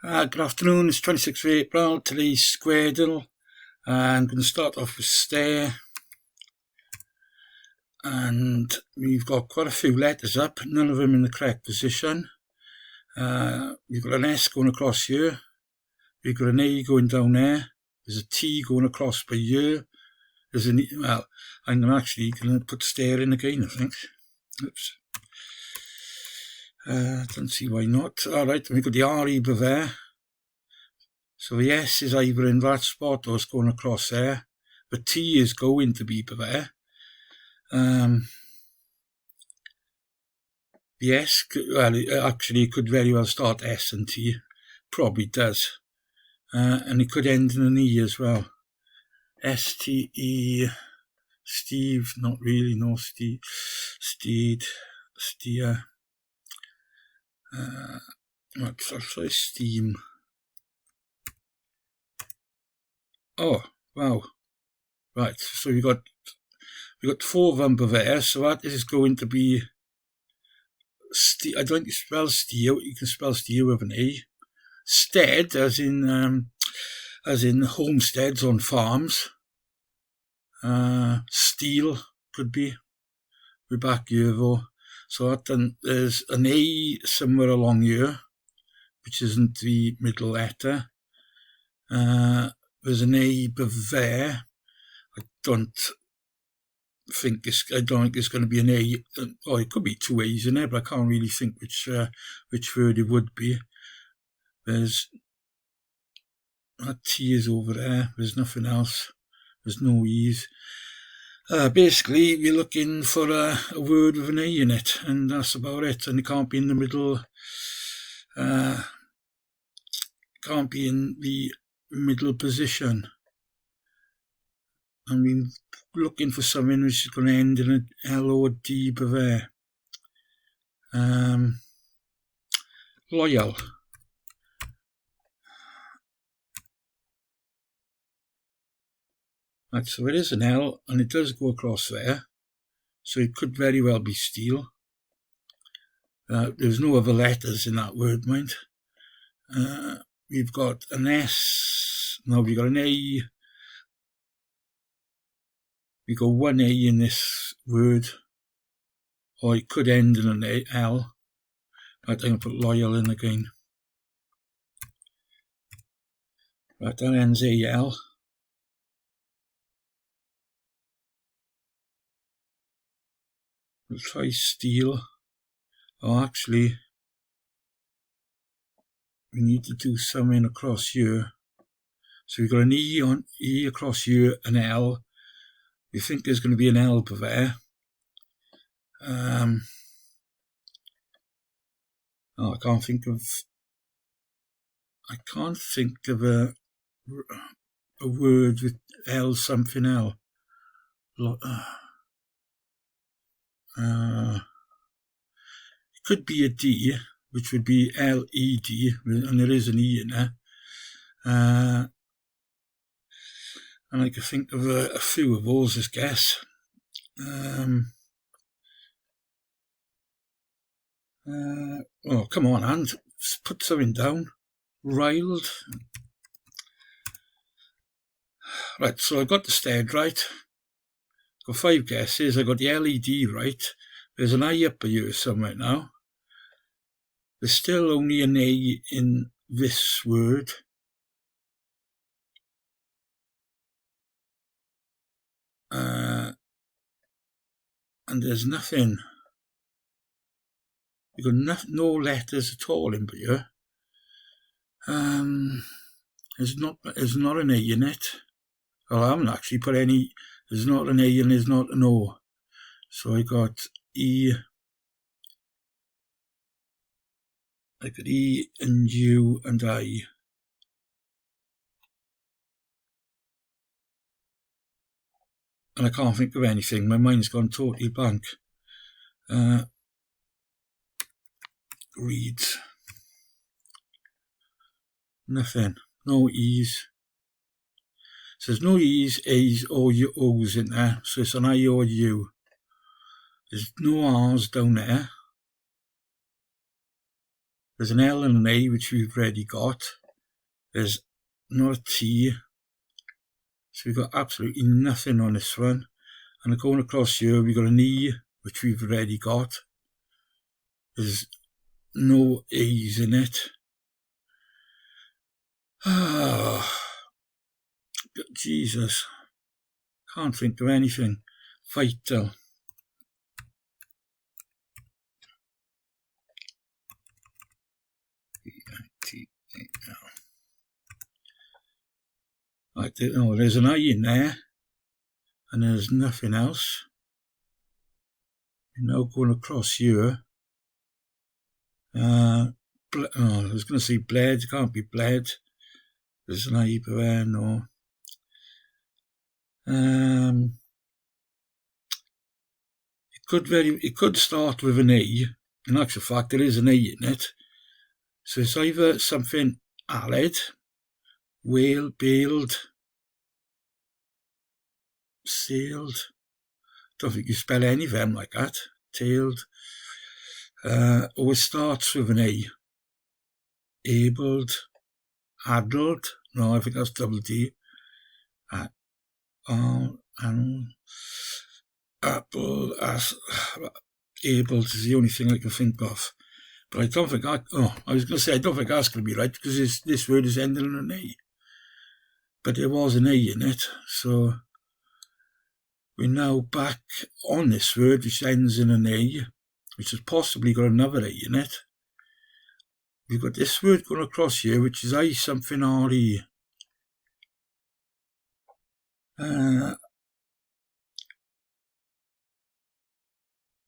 Good afternoon, it's 26th of April, today's Squardle. I'm going to start off with stare, and we've got quite a few letters up, none of them in the correct position. We've got an S going across here, we've got an A going down there, there's a T going across by here, there's an well, I'm actually going to put stare in again, I think. Oops. Don't see why not. Alright, we've got the RE by there. So the S is either in that spot or it's going across there. The T is going to be by there. The S, well, actually it could very well start S and T. Probably does. And it could end in an E as well. S-T-E, Steve, not really, no, Steve, Steed, Steer. I'll try Steam. Oh, wow. Right, so we got 4 of them there, so that is going to be I don't think you spell steer, you can spell steer with an E. Stead, as in homesteads on farms. Steel could be. We're back here though. So then there's an A somewhere along here, which isn't the middle letter. There's an A there. I don't think it's going to be an A. Or it could be 2 A's in there, but I can't really think which word it would be. There's that T is over there. There's nothing else. There's no E's. Basically, we're looking for a word with an A in it, and that's about it. And it can't be in the middle. Can't be in the middle position. I mean, looking for something which is going to end in an L or D by there. Loyal. Right, so it is an L, and it does go across there. So it could very well be steel. There's no other letters in that word, mind. We've got an S. No, we've got an A. We've got 1 A in this word. Or it could end in an L. Right, I'm going to put loyal in again. Right, that ends AL. We'll try steel. Oh, actually, we need to do something across here. So we've got an E across here, an L. We think there's going to be an L there. I can't think of a word with L something L. It could be a D, which would be L-E-D, and there is an E in there. And I can think of a few of those, I guess. Oh, come on, and put something down. Riled. Right, so I got the stead right. Got 5 guesses. I got the LED right. There's an I up here somewhere now. There's still only an A in this word. And there's nothing. We've got no letters at all in here. There's not an A in it. Well, I haven't actually put any. There's not an A and there's not an O. So I got E. I got E and U and I. And I can't think of anything. My mind's gone totally blank. Reads. Nothing. No E's. So there's no E's, A's or O's in there. So it's an I or U. There's no R's down there. There's an L and an A, which we've already got. There's not a T. So we've got absolutely nothing on this one. And going across here, we've got an E, which we've already got. There's no A's in it. Ah, Jesus. Can't think of anything. Vital. I don't know, there's an I in there, and there's nothing else. You're now going across here. I was going to say bled, can't be bled. There's an I there, no. It could start with an A. In actual fact, there is an A in it. So it's either something aled, whale, bailed, sailed. Don't think you spell any of them like that. Tailed. Or it starts with an A. Abled, addled. No, I think that's double D. Apple, abled is the only thing I can think of. But I don't think I was going to say I don't think that's going to be right because this word is ending in an A. But there was an A in it, so we're now back on this word which ends in an A, which has possibly got another A in it. We've got this word going across here, which is I something R-E.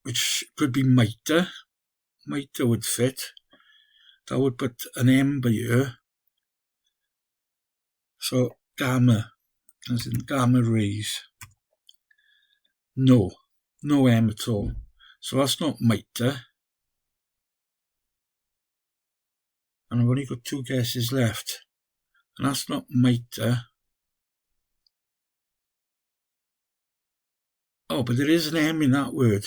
Which could be mitre. Mitre would fit. That would put an M by here. So gamma, as in gamma rays. No M at all. So that's not mitre. And I've only got two guesses left. And that's not mitre. Oh, but there is an M in that word.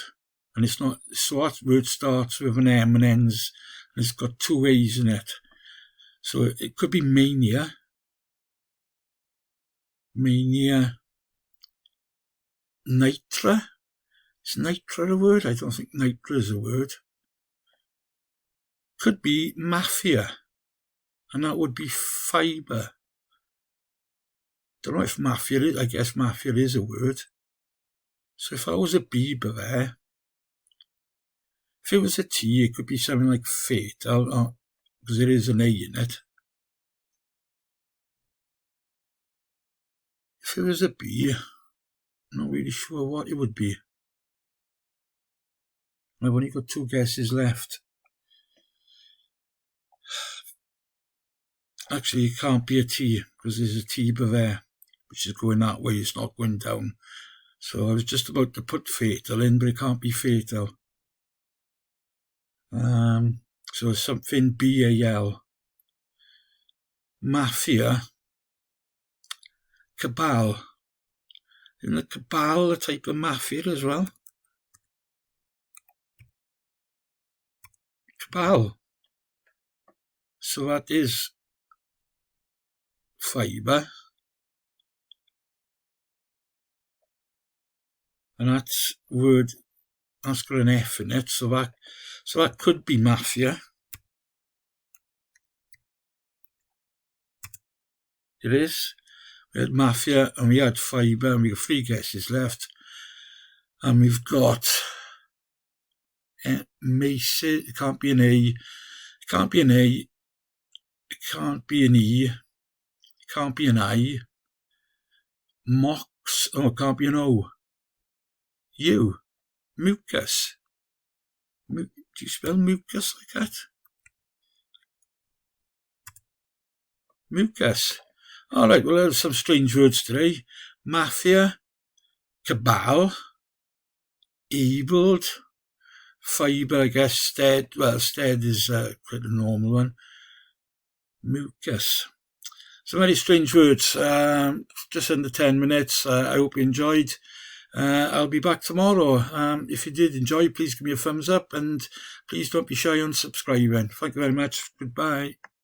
And it's not, so that word starts with an M and ends, and it's got two A's in it. So it could be mania. Mania. Nitra. Is nitra a word? I don't think nitra is a word. Could be mafia. And that would be fibre. Don't know if mafia is, I guess mafia is a word. So if I was a Beaver there, if it was a T, it could be something like fatal, because there is an A in it. If it was a B, I'm not really sure what it would be. I've only got two guesses left. Actually, it can't be a T, because there's a T there, which is going that way, it's not going down. So I was just about to put fatal in, but it can't be fatal. So something B-A-L. Mafia. Cabal. Isn't the cabal a type of mafia as well? Cabal. So that is fibre. And that's word, that's got an F in it, so that could be mafia. It is. We had mafia and we had fibre and we got three guesses left. And we've got mace. It can't be an A. It can't be an A. It can't be an E. It can't be an I. Mox. Oh, it can't be an O. U. Mucus. Do you spell mucus like that? Mucus. Alright, well, there's some strange words today. Mafia, cabal, abled, fibre, I guess, stead. Well, stead is quite a normal one. Mucus. Some very strange words. Just under 10 minutes. I hope you enjoyed. I'll be back tomorrow. If you did enjoy, please give me a thumbs up, and please don't be shy on subscribing. Thank you very much. Goodbye.